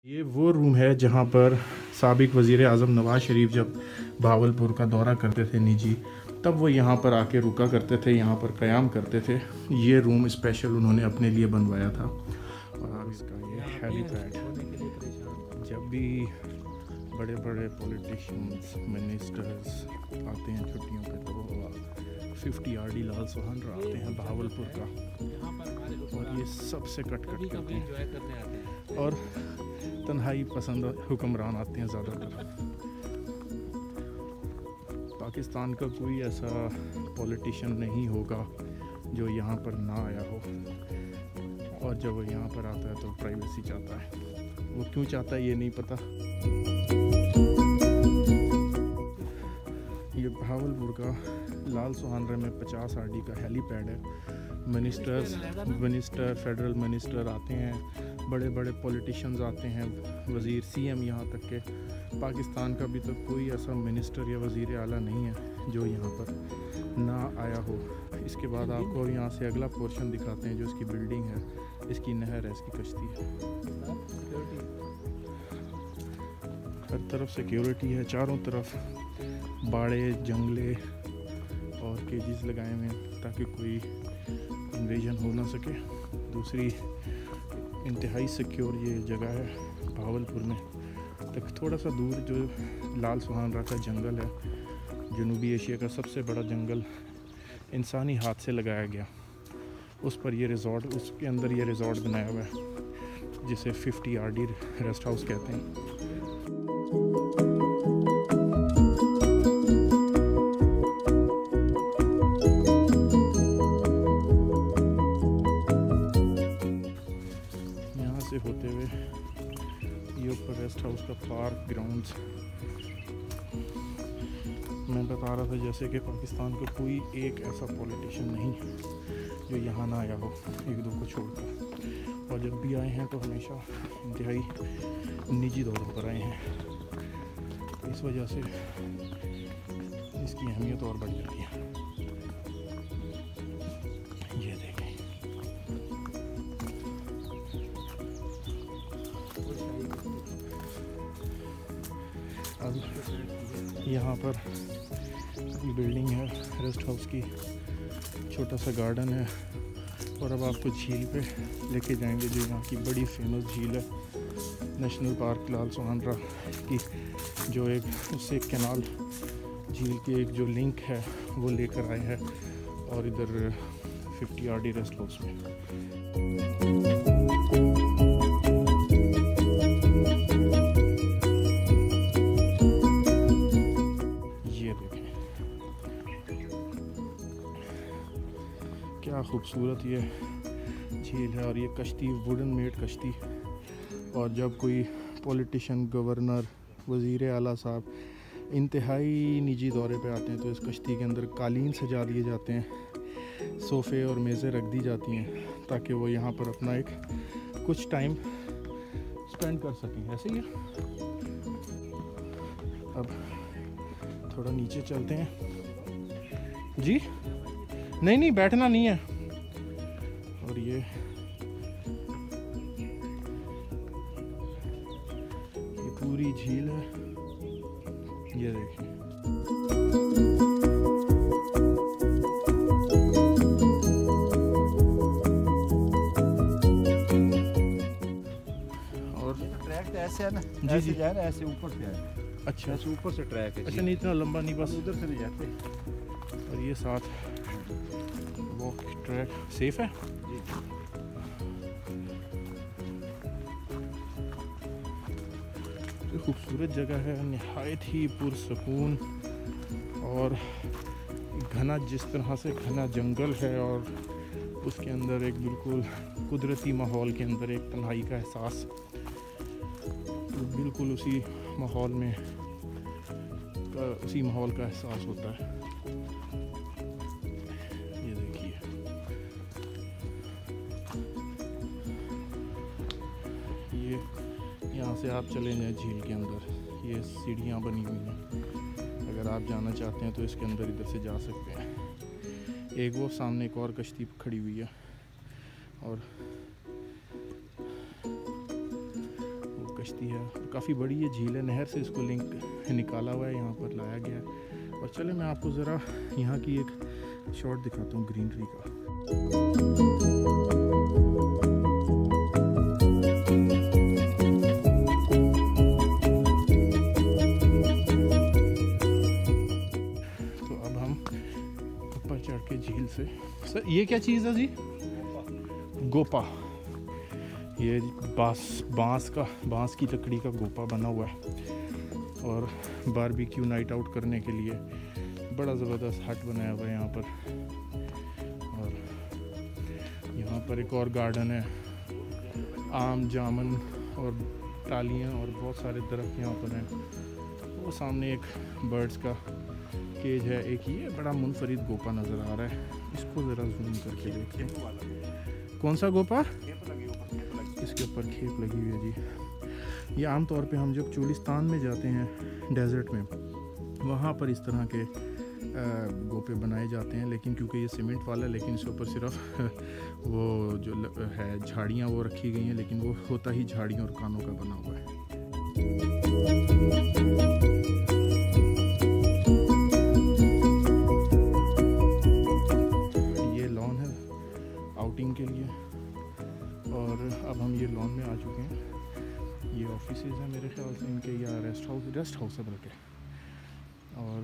ये वो रूम है जहाँ पर साबिक वज़ीर आज़म नवाज़ शरीफ जब भावलपुर का दौरा करते थे निजी, तब वो यहाँ पर आके रुका करते थे, यहाँ पर क़याम करते थे। ये रूम स्पेशल उन्होंने अपने लिए बनवाया था। और आप इसका ये हेलीपैड, जब भी बड़े बड़े पॉलिटिशियंस मिनिस्टर्स आते हैं छुट्टियों पे तो 50 RD लाल सुहाना आते हैं भावलपुर का, और ये सबसे कट करते हैं। और तन्हाई पसंद हुक्मरान आते हैं ज़्यादातर। पाकिस्तान का कोई ऐसा पॉलिटिशियन नहीं होगा जो यहाँ पर ना आया हो, और जब वो यहाँ पर आता है तो प्राइवेसी चाहता है। वो क्यों चाहता है ये नहीं पता। ये भावलपुर का लाल सुहाना में 50 RD का हेलीपैड है। मिनिस्टर फेडरल मिनिस्टर आते हैं, बड़े बड़े पॉलिटिशियंस आते हैं, वज़ीर CM यहाँ तक के। पाकिस्तान का भी तो कोई ऐसा मिनिस्टर या वज़ीर आला नहीं है जो यहाँ पर ना आया हो। इसके बाद आपको यहाँ से अगला पोर्शन दिखाते हैं जो इसकी बिल्डिंग है, इसकी नहर है, इसकी कश्ती है। हर तरफ सिक्योरिटी है, चारों तरफ बाड़े जंगले और केजेस लगाए हुए हैं ताकि कोई इन्वेजन हो ना सके। दूसरी इंतहाई सिक्योर ये जगह है भावलपुर में। तक थोड़ा सा दूर जो लाल सुहाना का जंगल है, जनूबी एशिया का सबसे बड़ा जंगल, इंसानी हाथ से लगाया गया, उस पर ये रिज़ॉर्ट, उसके अंदर ये रिज़ॉर्ट बनाया हुआ है जिसे 50 RD रेस्ट हाउस कहते हैं। से होते हुए ये ऊपर रेस्ट हाउस का पार्क ग्राउंड्स। मैं बता रहा था जैसे कि पाकिस्तान का कोई एक ऐसा पॉलिटिशियन नहीं जो यहाँ ना आया हो, एक दो को छोड़कर। और जब भी आए हैं तो हमेशा इंतहाई निजी दौरों पर आए हैं। इस वजह से इसकी अहमियत और बढ़ जाती है। ये देखें, अब यहाँ पर बिल्डिंग है रेस्ट हाउस की, छोटा सा गार्डन है। और अब आपको झील पे लेके जाएंगे जो यहाँ की बड़ी फेमस झील है, नेशनल पार्क लाल सुहाना की, जो एक उससे कैनाल झील की एक जो लिंक है वो लेकर आए हैं, और इधर 50 RD रेस्ट हाउस में। क्या खूबसूरत ये झील है, और ये कश्ती वुडन मेड कश्ती। और जब कोई पॉलिटिशियन, गवर्नर, वज़ीर आला साहब इंतहाई निजी दौरे पे आते हैं तो इस कश्ती के अंदर कालीन सजा दिए जाते हैं, सोफ़े और मेज़ें रख दी जाती हैं ताकि वो यहाँ पर अपना एक कुछ टाइम स्पेंड कर सकें। ऐसे ही है। अब थोड़ा नीचे चलते हैं जी। नहीं बैठना नहीं है। और ये पूरी झील है, ये देखिए। और ट्रैक ऐसे है ना, जी ऐसे जा रहा है, ऐसे ऊपर से है। अच्छा, ऐसे ऊपर से ट्रैक है। अच्छा, नहीं इतना लंबा नहीं, बस उधर से नहीं जाते। और ये साथ वॉक ट्रैक सेफ है। ये खूबसूरत जगह है, नहायत ही पुरसकून, और घना, जिस तरह से घना जंगल है और उसके अंदर एक बिल्कुल कुदरती माहौल के अंदर एक तन्हाई का एहसास, बिल्कुल उसी माहौल में उसी माहौल का एहसास होता है। ये देखिए, ये यहाँ से आप चले जाएं झील के अंदर, ये सीढ़ियाँ बनी हुई हैं। अगर आप जाना चाहते हैं तो इसके अंदर इधर से जा सकते हैं। एक वो सामने एक और कश्ती खड़ी हुई है, और वो कश्ती है, काफ़ी बड़ी ये झील है, नहर से इसको लिंक निकाला हुआ है, यहाँ पर लाया गया है। और चले मैं आपको ज़रा यहाँ की एक शॉट दिखाता हूँ ग्रीनरी का। तो अब हम ऊपर चढ़ के झील से, सर ये क्या चीज़ है जी? गोपा। ये बांस की लकड़ी का गोपा बना हुआ है और बारबेक्यू नाइट आउट करने के लिए बड़ा ज़बरदस्त हट बनाया हुआ है यहाँ पर। और यहाँ पर एक और गार्डन है, आम जामुन और टालियाँ और बहुत सारे दरख्त यहाँ पर हैं। वो सामने एक बर्ड्स का केज है। एक ये बड़ा मुनफरिद गोपा नज़र आ रहा है, इसको ज़रा जूम करके देखिए। कौन सा गोपा? इसके ऊपर खेप लगी हुई है जी। ये आम तौर पे हम जब चोलिस्तान में जाते हैं डेजर्ट में, वहाँ पर इस तरह के गोपे बनाए जाते हैं, लेकिन क्योंकि ये सीमेंट वाला है, लेकिन इसके ऊपर सिर्फ वो जो है झाड़ियाँ वो रखी गई हैं, लेकिन वो होता ही झाड़ियों और कानों का बना हुआ है। ये लॉन है आउटिंग के लिए और अब हम ये लॉन में आ चुके हैं। ये ऑफिसेज हैं मेरे ख्याल से इनके, या रेस्ट हाउस है बल्कि। और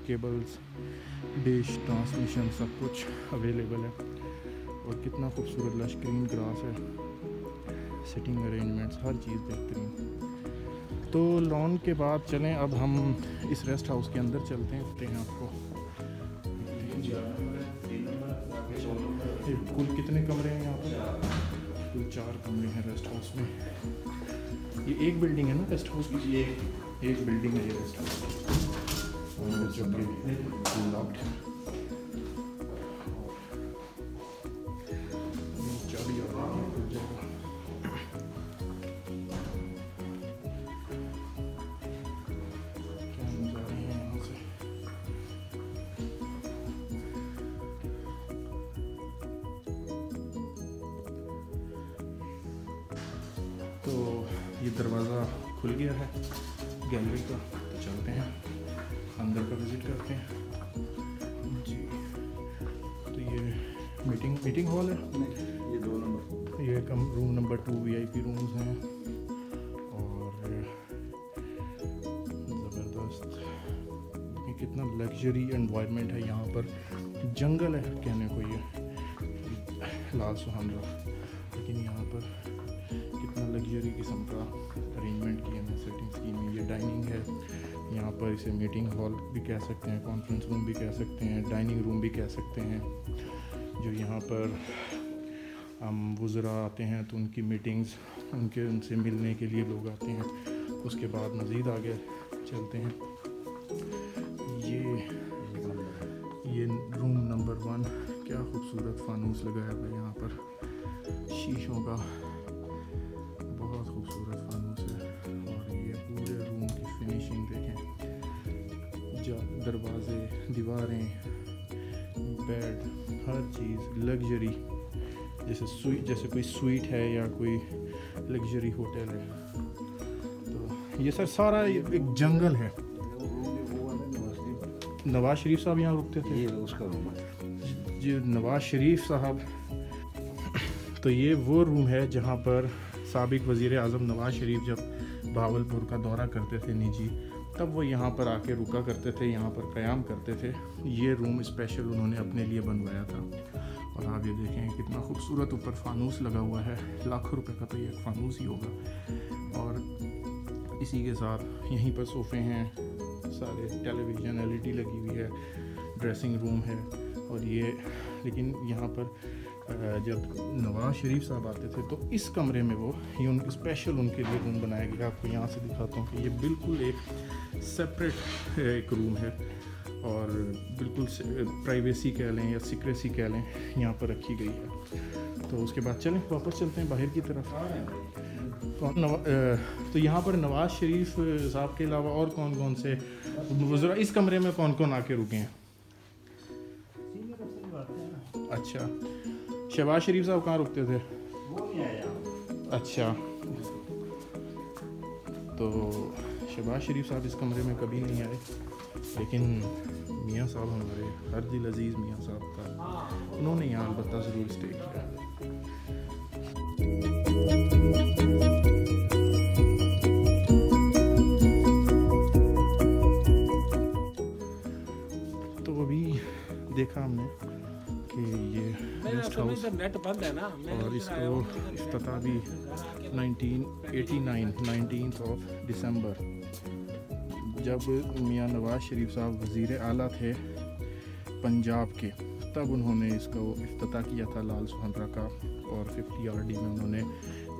केबल्स, डिश, ट्रांसमिशन सब कुछ अवेलेबल है। और कितना खूबसूरत लश ग्रीन ग्रास है, सिटिंग अरेंजमेंट्स, हर चीज़ बेहतरीन। तो लॉन के बाद चलें अब हम इस रेस्ट हाउस के अंदर चलते हैं आपको। कुल कितने कमरे हैं यहाँ पर? कुल 4 कमरे हैं रेस्ट हाउस में। ये एक बिल्डिंग है ना रेस्ट हाउस की? ये एक बिल्डिंग है ये रेस्ट हाउस, जो कि लॉक्ड है। चाबी और खुल जाएगा। क्या नज़ारे हैं यहाँ से। तो ये दरवाज़ा खुल गया है गैलरी का, तो चलते हैं अंदर का विज़िट करते हैं जी। तो ये मीटिंग हॉल है, ये 2 नंबर, ये रूम नंबर 2 VIP रूम्स हैं। और ज़बरदस्त, ये कितना लग्जरी एनवायरनमेंट है यहाँ पर। जंगल है कहने को ये लाल सुहाना, लेकिन यहाँ पर कितना लग्जरी किस्म का अरेंजमेंट किया है, सेटिंग्स की है। ये डाइनिंग है यहाँ पर, इसे मीटिंग हॉल भी कह सकते हैं, कॉन्फ्रेंस रूम भी कह सकते हैं, डाइनिंग रूम भी कह सकते हैं। जो यहाँ पर हम वुज़रा आते हैं तो उनकी मीटिंग्स, उनसे मिलने के लिए लोग आते हैं। उसके बाद मज़ीद आगे चलते हैं। ये रूम नंबर 1, क्या खूबसूरत फानूस लगाया हुआ है यहाँ पर, शीशों का बहुत खूबसूरत फानूस है। और ये पूरे रूम की फिनिशिंग देखें, दरवाजे, दीवारें, बेड, हर चीज़ लग्जरी, जैसे कोई स्वीट है या कोई लग्जरी होटल है। तो ये सर सारा एक जंगल है। नवाज शरीफ साहब यहाँ रुकते थे, ये उसका रूम है जी, नवाज शरीफ साहब। तो ये वो रूम है जहाँ पर साबिक वज़ीर आज़म नवाज शरीफ जब भावलपुर का दौरा करते थे निजी, तब वो यहाँ पर आके रुका करते थे, यहाँ पर क़याम करते थे। ये रूम स्पेशल उन्होंने अपने लिए बनवाया था। और आप ये देखें कितना खूबसूरत ऊपर फानूस लगा हुआ है, लाखों रुपए का तो ये फानूस ही होगा। और इसी के साथ यहीं पर सोफ़े हैं, सारे टेलीविज़न LED लगी हुई है, ड्रेसिंग रूम है। और ये लेकिन यहाँ पर जब नवाज शरीफ साहब आते थे तो इस कमरे में ये स्पेशल उनके लिए रूम बनाया गया। आपको यहाँ से दिखाता हूँ कि ये बिल्कुल एक सेपरेट एक रूम है और बिल्कुल प्राइवेसी कह लें या सीक्रेसी कह लें यहाँ पर रखी गई है। तो उसके बाद चलें वापस चलते हैं बाहर की तरफ। तो यहाँ पर नवाज शरीफ साहब के अलावा और कौन कौन से वज़रा इस कमरे में कौन कौन आके रुके हैं? अच्छा, शहबाज शरीफ साहब कहाँ रुकते थे? वो नहीं आया। अच्छा, तो शहबाज शरीफ साहब इस कमरे में कभी नहीं आए, लेकिन मियाँ साहब हमारे हर दिल अजीज़ मियाँ साहब का, उन्होंने यहाँ अलबत्ता ज़रूर स्टे किया। तो अभी देखा हमने कि ये रेस्ट हाउस नेट बंद है ना, और इसको इफ्तिताह भी 1989 दिसंबर जब मियाँ नवाज़ शरीफ साहब वज़ीर आला थे पंजाब के, तब उन्होंने इसको इफ्तिताह किया था लाल सुहंद्रा का, और 50 RD में उन्होंने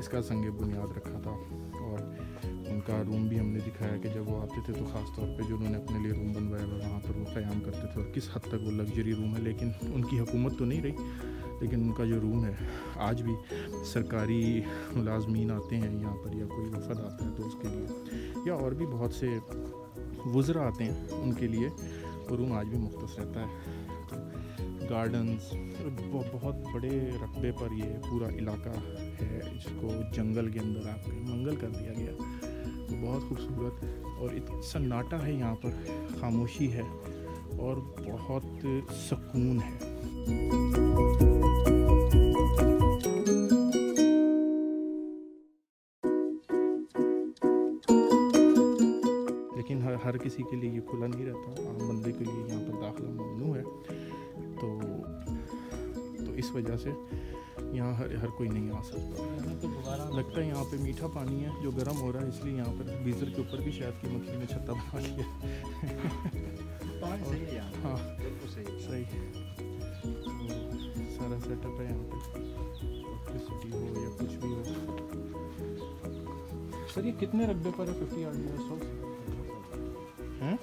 इसका संग बुनियाद रखा था। और उनका रूम भी हमने दिखाया कि जब वो आते थे तो ख़ास तौर पे जो उन्होंने अपने लिए रूम बनवाया हुआ वहाँ पर वो क़याम करते थे, और किस हद तक वो लग्जरी रूम है। लेकिन उनकी हुकूमत तो नहीं रही, लेकिन उनका जो रूम है आज भी सरकारी मुलाजमीन आते हैं यहाँ पर, या कोई वफद आता है तो उसके लिए, या और भी बहुत से वुज़रा आते हैं उनके लिए, वो रूम आज भी मुख्तस रहता है। तो गार्डन्स, बहुत बड़े रकबे पर ये पूरा इलाका है, इसको जंगल के अंदर आपके मंगल कर दिया गया, तो बहुत खूबसूरत और सन्नाटा है यहाँ पर, खामोशी है और बहुत सुकून है। लेकिन हर किसी के लिए ये खुला नहीं रहता, आम बंदे के लिए यहाँ पर दाखिला ममनू है। तो इस वजह से यहाँ हर कोई नहीं आ सकता। लगता है यहाँ पे मीठा पानी है जो गर्म हो रहा है, इसलिए यहाँ पर गीज़र के ऊपर भी शायद की मक्खी ने छत्ता बना लिया। सही है यार, हाँ बिल्कुल सही। तो सारा सेटअप है यहाँ पे, इलेक्ट्रिसिटी हो या कुछ भी हो। सर ये कितने रकबे पर है 50 RD रेस्ट हाउस हैं?